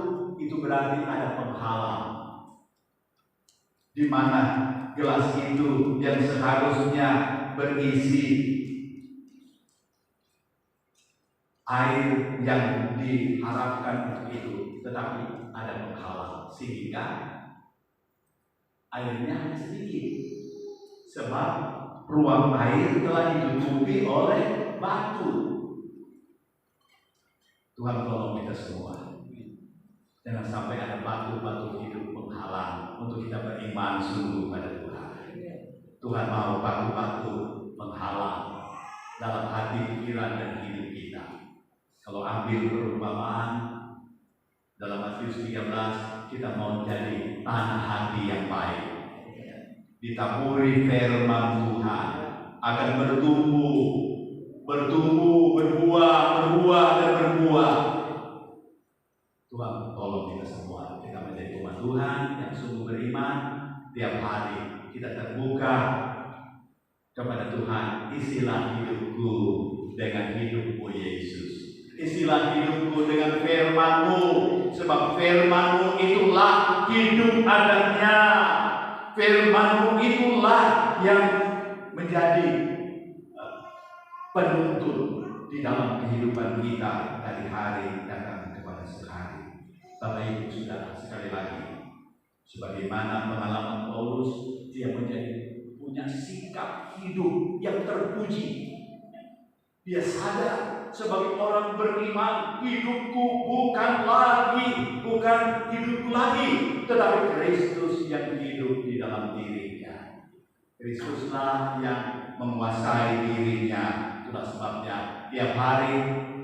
itu berarti ada penghalang, di mana gelas itu yang seharusnya berisi air yang diharapkan untuk itu, tetapi ada penghalang sehingga airnya hanya sedikit, sebab ruang air telah ditutupi oleh batu. Tuhan tolong kita semua, jangan sampai ada batu-batu hidup menghalang untuk kita beriman sungguh pada Tuhan. Tuhan mau batu-batu menghalang dalam hati, pikiran, dan hidup kita. Kalau ambil perumpamaan dalam Matius 13, kita mau jadi tanah hati yang baik, ditaburi firman Tuhan, akan bertumbuh, berbuah, dan berbuah. Tuhan tolong kita semua, kita menjadi umat Tuhan yang sungguh beriman. Tiap hari kita terbuka kepada Tuhan. Isilah hidupku dengan hidupmu Yesus. Isilah hidupku dengan firman-Mu, sebab firman-Mu itulah hidup adanya. Firman-Mu itulah yang menjadi penuntun di dalam kehidupan kita dari hari datang kepada sehari. Bapak Ibu Saudara, sekali lagi, sebagaimana pengalaman Paulus, dia punya sikap hidup yang terpuji. Dia sadar sebagai orang beriman, hidupku bukan hidupku lagi, tetapi Kristus yang hidup di dalam dirinya. Kristuslah yang menguasai dirinya. Itulah sebabnya tiap hari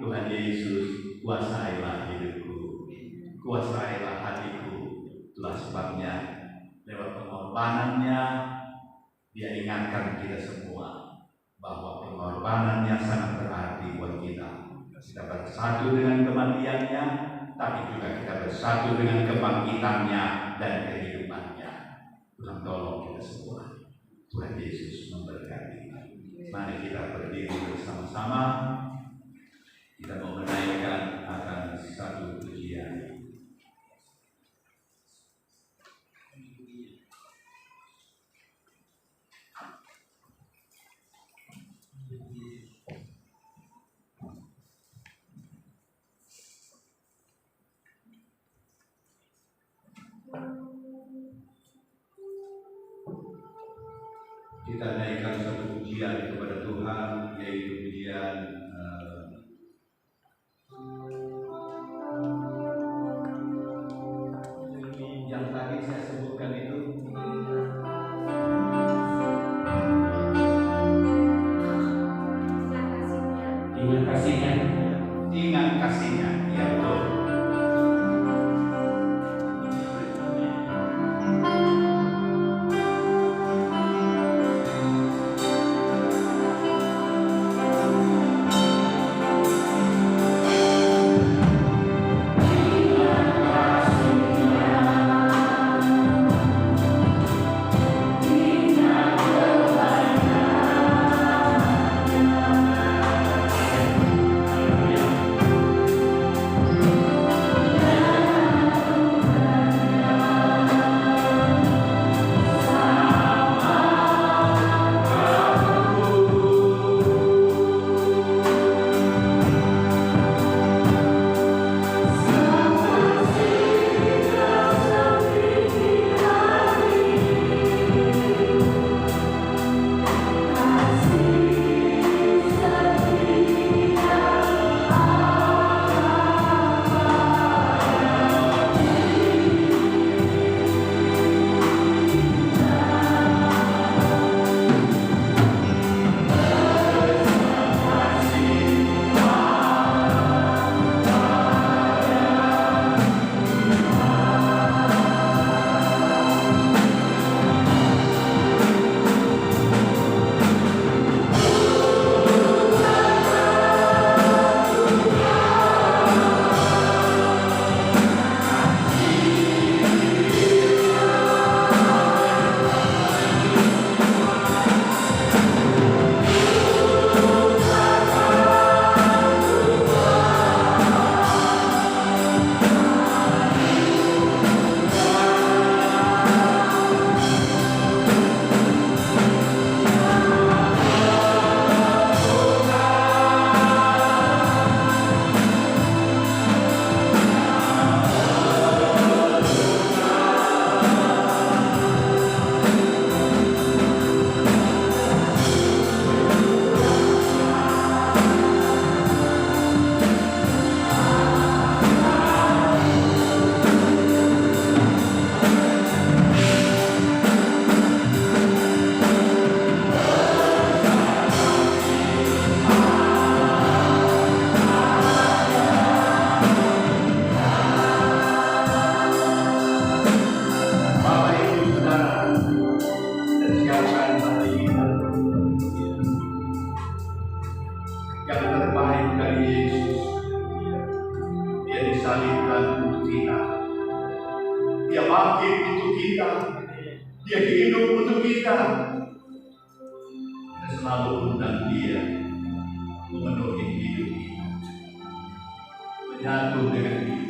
Tuhan Yesus, kuasailah hidupku, kuasailah hatiku. Itulah sebabnya lewat pengorbanannya Dia ingatkan kita semua bahwa pengorbanannya sangat berarti buat kita. Kita bersatu dengan kematiannya, tapi juga kita bersatu dengan kebangkitannya dan kehidupannya. Tuhan tolong kita semua. Tuhan Yesus memberkati. Mari kita berdiri bersama-sama. Kita mau menaikkan akan satu pujian. Kita naikkan satu pujian kepada Tuhan, yaitu pujian yang tadi saya sebutkan itu. Ingat kasihnya. Ingat kasihnya, ya betul. Yang terbaik dari Yesus, Dia disalibkan kita. Dia bangkit untuk kita. Dia hidup untuk kita. Kita selalu undang Dia memenuhi hidup kita, menyatu dengan Dia,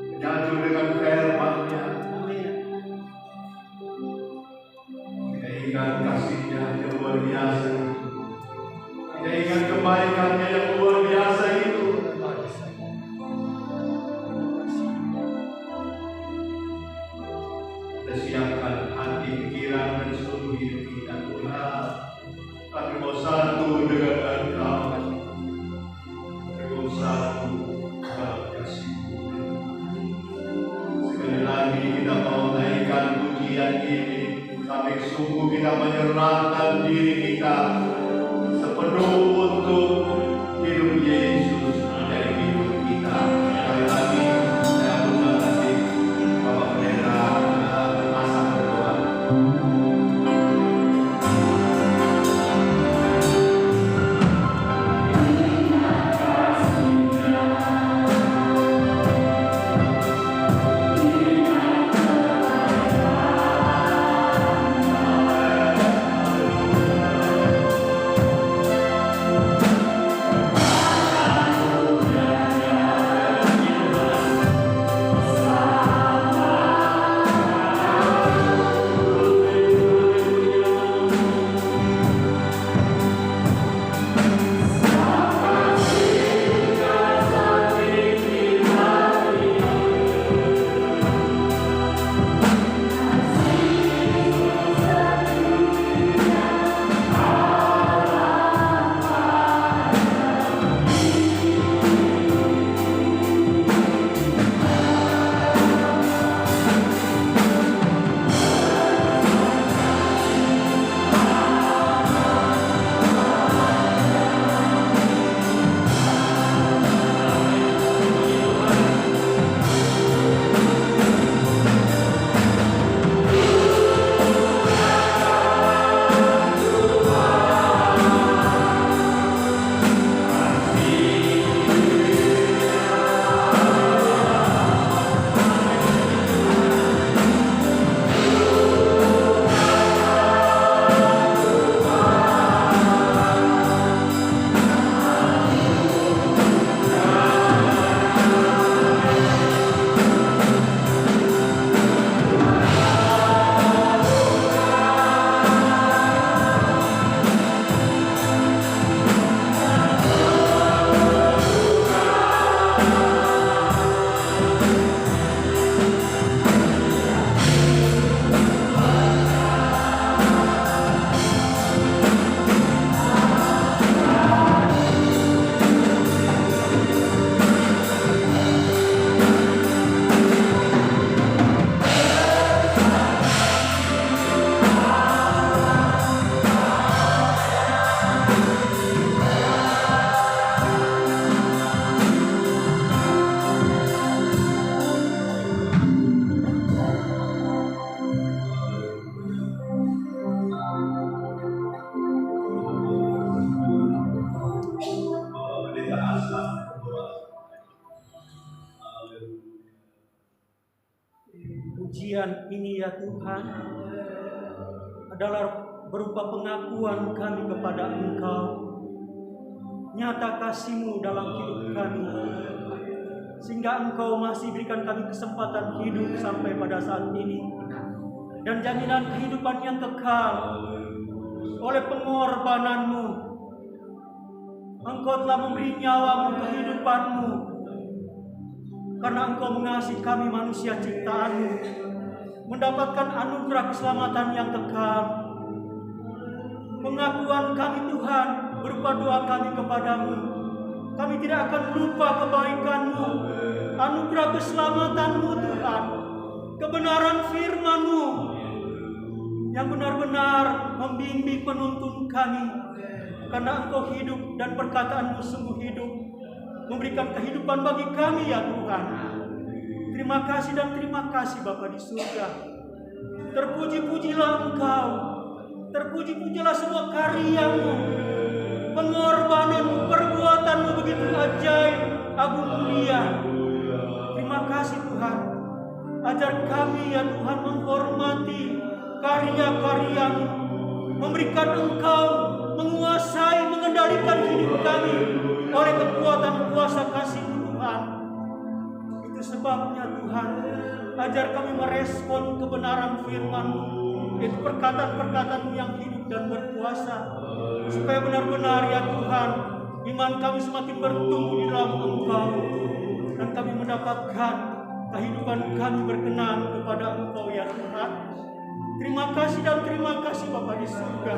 menyatu dengan firman-Nya. Kita ingat kasih-Nya yang luar biasa. Kita ingat kebaikan-Nya yang luar biasa itu. Kita siapkan hati, pikiran, dan seluruh hidup kita, Tuhan. Kami mau satu dengan Engkau. Kami mau satu dalam kasih-Mu. Sekali lagi kita mau naikkan pujian ini. Kami sungguh kita menyerahkan diri kita sepenuh untuk hidup Yesus dari hidup kita. Sekali lagi saya terima kasih Bapak Pendeta masa berdoa. Pujian ini ya Tuhan adalah berupa pengakuan kami kepada Engkau, nyata kasih-Mu dalam hidup kami, sehingga Engkau masih berikan kami kesempatan hidup sampai pada saat ini, dan jaminan kehidupan yang kekal oleh pengorbanan-Mu. Engkau telah memberi nyawa-Mu, kehidupan-Mu, karena Engkau mengasihi kami manusia ciptaan-Mu, mendapatkan anugerah keselamatan yang kekal. Pengakuan kami Tuhan berupa doa kami kepadamu. Kami tidak akan lupa kebaikan-Mu, anugerah keselamatan-Mu Tuhan, kebenaran firman-Mu yang benar-benar membimbing penuntun kami, karena Engkau hidup dan perkataan-Mu sungguh hidup, memberikan kehidupan bagi kami ya Tuhan. Terima kasih dan terima kasih Bapa di surga. Terpuji-pujilah Engkau, terpuji-pujilah semua karya-Mu, pengorbanan-Mu, perbuatan-Mu begitu ajaib, agung mulia. terima kasih Tuhan. Ajar kami ya Tuhan menghormati karya-karya-Mu, memberikan Engkau menguasai, mengendalikan hidup kami oleh kekuatan kuasa kasih-Mu Tuhan. Itu sebabnya Tuhan, ajar kami merespon kebenaran firman-Mu, itu perkataan-perkataan-Mu yang hidup dan berkuasa, supaya benar-benar ya Tuhan, iman kami semakin bertumbuh di dalam Engkau, dan kami mendapatkan kehidupan kami berkenan kepada Engkau ya Tuhan. Terima kasih dan terima kasih Bapa di surga.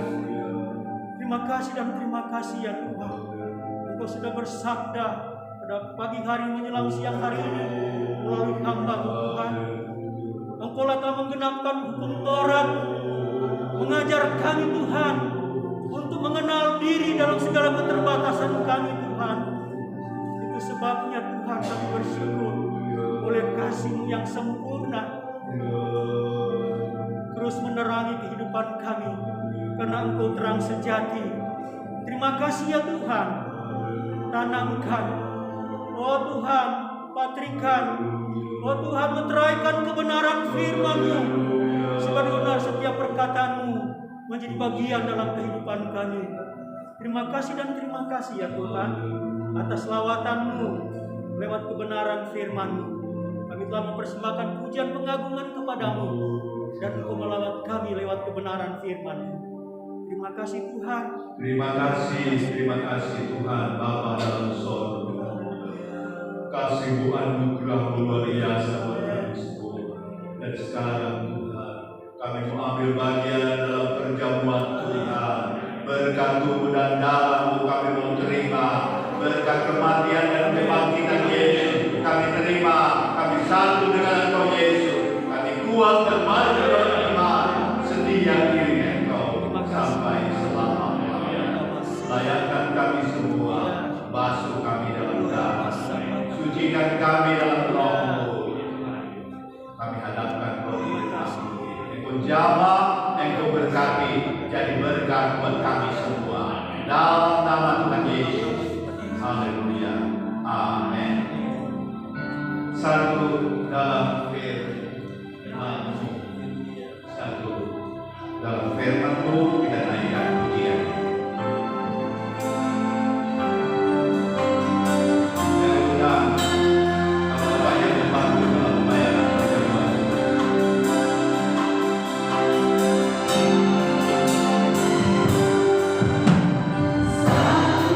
Terima kasih dan terima kasih ya Tuhan. Engkau sudah bersabda pada pagi hari menjelang siang hari ini melalui hamba-Mu Tuhan. Engkau telah menggenapkan hukum Taurat, mengajar kami Tuhan untuk mengenal diri dalam segala keterbatasan kami Tuhan. Itu sebabnya Tuhan kami bersyukur oleh kasih-Mu yang sempurna terus menerangi kehidupan kami, karena Engkau terang sejati. Terima kasih ya Tuhan. Tanamkan, oh Tuhan, patrikan, oh Tuhan, meteraikan kebenaran firman-Mu, sebagaimana setiap perkataan-Mu menjadi bagian dalam kehidupan kami. Terima kasih dan terima kasih ya Tuhan atas lawatan-Mu lewat kebenaran firman-Mu. Kami telah mempersembahkan pujian pengagungan kepadamu, dan Engkau melawat kami lewat kebenaran firman-Mu. Terima kasih Tuhan. Terima kasih Tuhan Bapa dalam surga. Kasih-Mu anugerah luar biasa buat kami semua. Dan sekarang Tuhan, kami mau ambil bagian dalam perjamuan Tuhan. Berkat tubuh dan darah-Mu kami mau terima. Berkat kematian dan kebangkitan Yesus kami terima. Kami satu dengan Engkau Yesus. Kami kuat dan maju dalam iman. Setia diri Engkau sampai selama-lamanya. Layakkan kami semua, basuh kami dalam darah, sucikan kami dalam Roh-Mu. Kami hadapkan kau kami. Engkau jawab, Engkau berkati, jadi berkat buat kami semua. Dalam nama Tuhan Yesus. Haleluya. Amin. Satu dalam firman-Mu. Satu dalam firman-Mu kita naikkan pujian. Yang undang, kalau banyak membantu dalam pembayaran perjamuan. Satu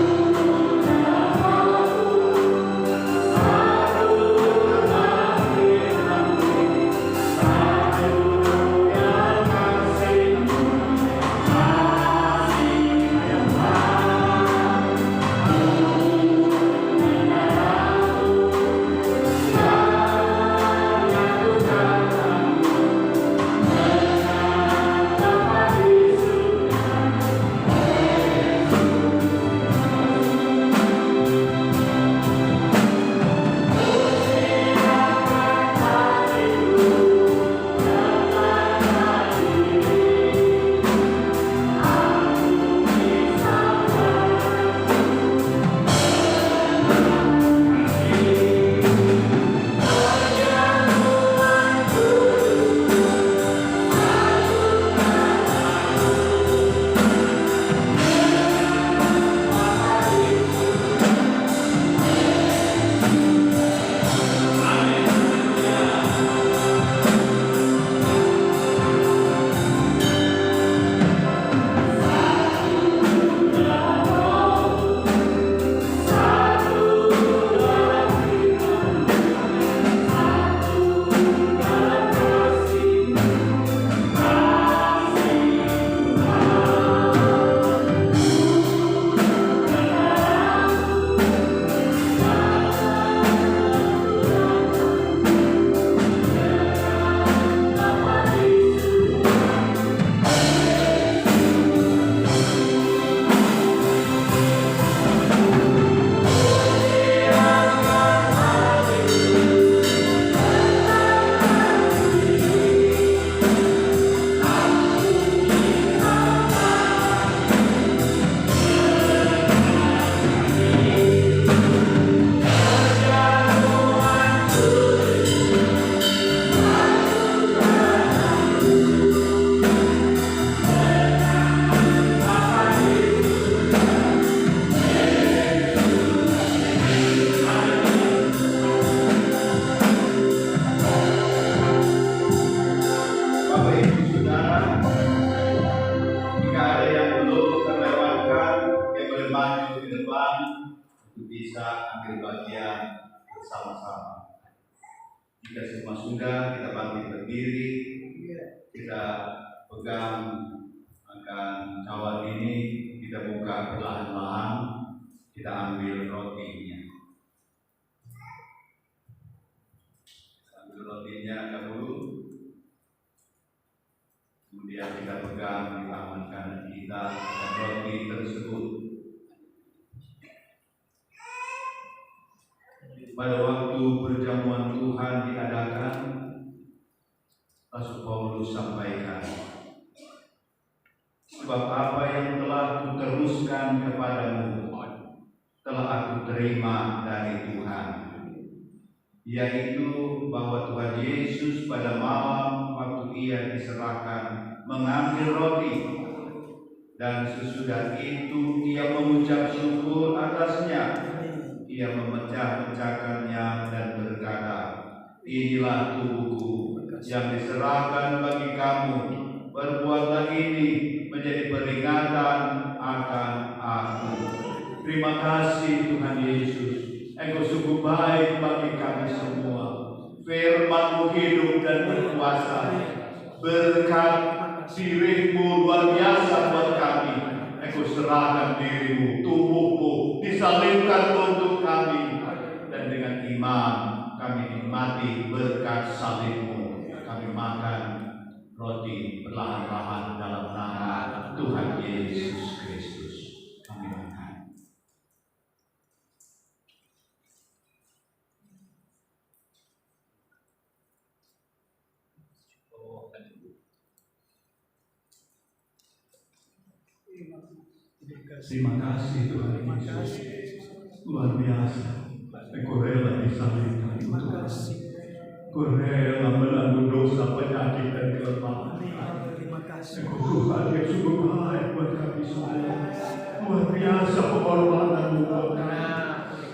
bersama-sama. Jika semua sudah, kita bangkit berdiri, kita pegang akan cawan ini, kita buka perlahan-lahan, kita ambil rotinya. Ambil rotinya dahulu, kemudian kita pegang di tangan kanan kita dan roti tersebut. Pada waktu perjamuan Tuhan diadakan, Rasul Paulus sampaikan, sebab apa yang telah kuteruskan kepadamu telah aku terima dari Tuhan, yaitu bahwa Tuhan Yesus pada malam waktu ia diserahkan mengambil roti, dan sesudah itu ia mengucap syukur atasnya. Ia memecah-mecahkannya dan berkata, inilah tubuhku yang diserahkan bagi kamu. Berbuatlah ini menjadi peringatan akan aku. Terima kasih Tuhan Yesus. Engkau sungguh baik bagi kami semua. Firman-Mu hidup dan berkuasa. Berkat dirimu luar biasa buat kami. Engkau serahkan dirimu, tubuhmu disalibkan untuk kami, dan dengan iman kami nikmati berkat salibmu. Kami makan roti perlahan-lahan dalam nama Tuhan Yesus Kristus. Kami makan. Terima kasih Tuhan Yesus, luar biasa. Engkau rela disalibkan untuk kami. Engkau rela menanggung dosa, penyakit dan kelemahan. Engkau Tuhan yang sungguh baik buat kami semua. Luar biasa pengorbanan-Mu buat kami.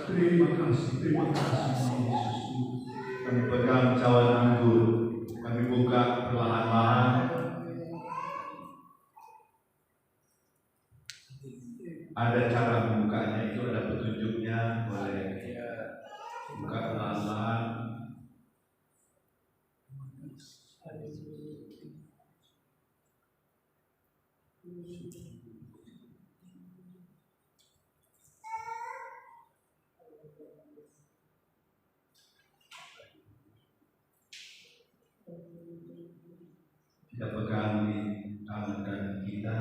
Terima kasih Yesus. Kami pegang cawan anggur, kami buka perlahan-lahan. Ada cara membukanya, itu ada petunjuknya, boleh buka perlahan-lahan. Kita pegang di tangan kanan kita.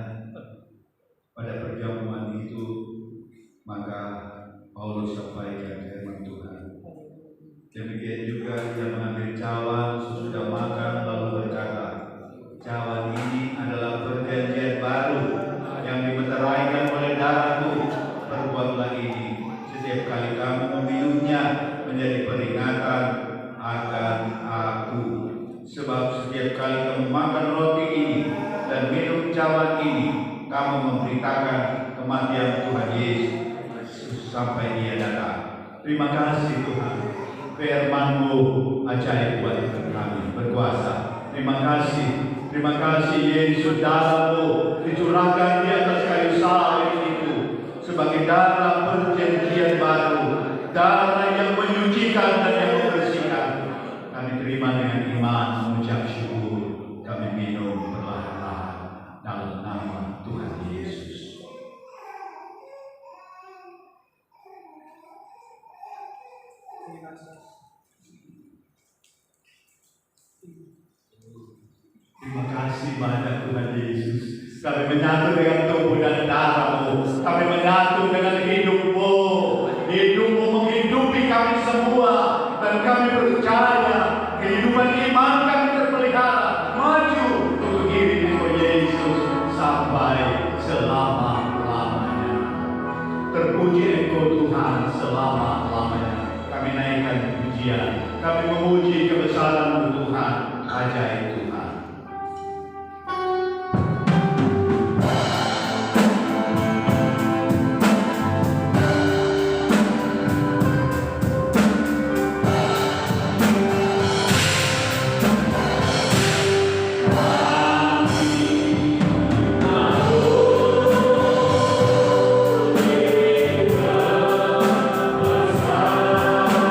Pada perjamuan itu, maka Paulus sampaikan firman Tuhan. Demikian juga dia mengambil cawan sesudah makan lalu berkata, cawan ini adalah perjanjian baru yang dimeteraikan oleh darahku. Perbuatlah ini setiap kali kamu meminumnya menjadi peringatan akan aku. Sebab setiap kali kamu makan roti ini dan minum cawan ini, kamu memberitakan kematian Tuhan Yesus sampai Dia datang. Terima kasih Tuhan. Firman-Mu ajaib buat kami, berkuasa. Terima kasih Yesus, darah-Mu dicurahkan di atas kayu salib itu sebagai darah perjanjian baru, darah yang menyucikan dan yang membersihkan. Kami terima dengan iman, mengucap syukur. Kami minum perlahan-lahan dalam nama Tuhan Yesus. Terima kasih banyak Tuhan Yesus. Kami menyatu dengan tubuh dan darah-Mu. Kami menyatu dengan hidup-Mu. Hidup-Mu menghidupi kami semua. Dan kami percaya kehidupan iman kami terpelihara maju untuk diri Yesus sampai selama-lamanya. Terpuji Engkau Tuhan selama-lamanya. Kami naikkan pujian. Kami memuji kebesaran-Mu Tuhan. Ajaib Tuhan. Terima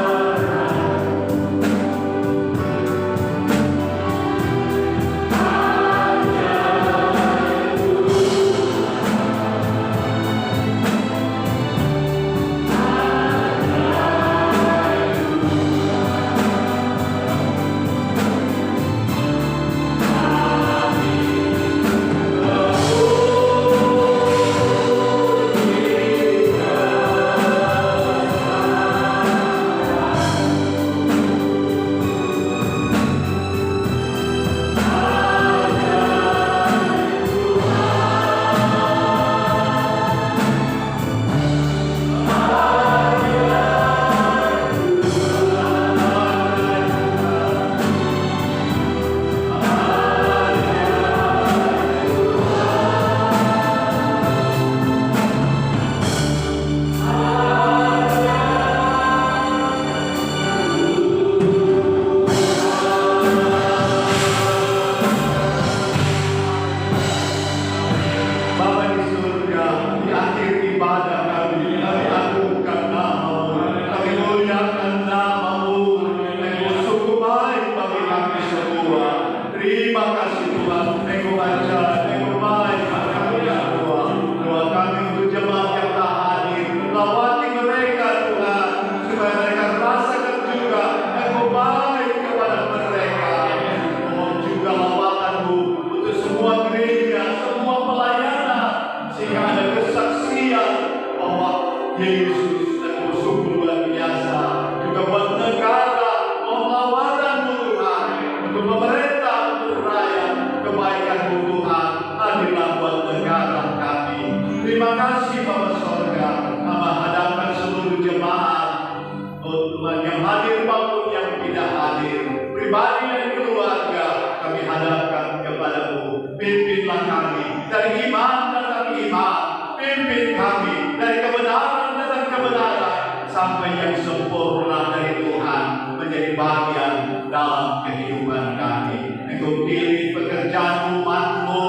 yang hadir maupun yang tidak hadir, pribadi dan keluarga, kami hadapkan kepadamu. Pimpinlah kami dari iman datang iman, pimpin kami dari kebenaran datang kebenaran, sampai yang sempurna dari Tuhan menjadi bagian dalam kehidupan kami. Engkau pilih pekerjaan umat-Mu,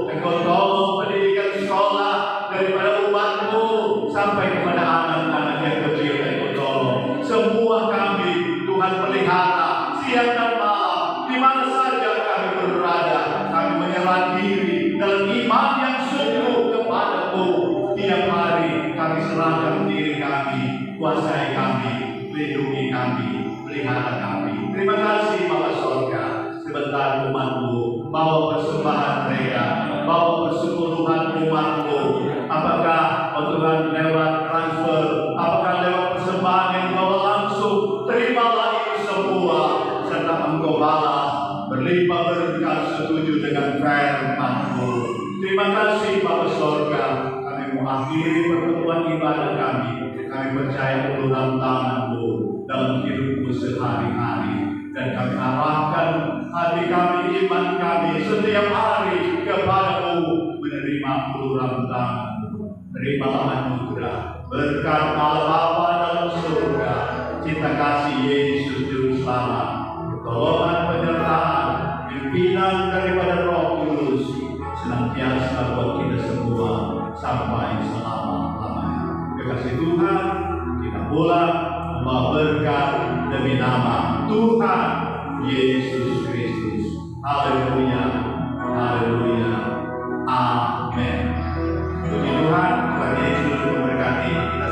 Engkau tolong pendidikan sekolah daripada umat-Mu sampai kepada anak-anak yang kecil. Engkau tolong semua kami, Tuhan pelihara siang dan malam, di mana saja kami berada. Kami menyerah diri dalam iman yang sungguh kepada-Mu. Tiap hari kami serahkan diri kami, kuasai kami, lindungi kami, pelihara kami. Terima kasih Bapa Sorga. Sebentar umat-Mu bawa persembahan mereka, bawa persepuluhan umat-Mu. Apakah Tuhan lewat transfer, apakah lewat persembahan yang bawa langsung, terimalah itu semua, serta Engkau balas berlimpah berkat setuju dengan firman-Mu. Terima kasih Bapa Sorga. Kami mengakhiri pertemuan ibadah kami. Kami percaya uluran tangan-Mu dalam hidupku sehari-hari. Dan kami arahkan hati kami, iman kami setiap hari kepada-Mu, menerima uluran tangan-Mu. Terimalah anugerah berkat Allah Bapa dalam surga, cinta kasih Yesus Juru Selamat, pertolongan penyertaan, pimpinan daripada Roh Kudus, senantiasa buat kita semua sampai selama-lamanya. Kekasih Tuhan, kita pulang membawa berkat demi nama Tuhan Yesus Kristus. Haleluya, haleluya, amin. Puji Tuhan, Tuhan Yesus memberkati kita.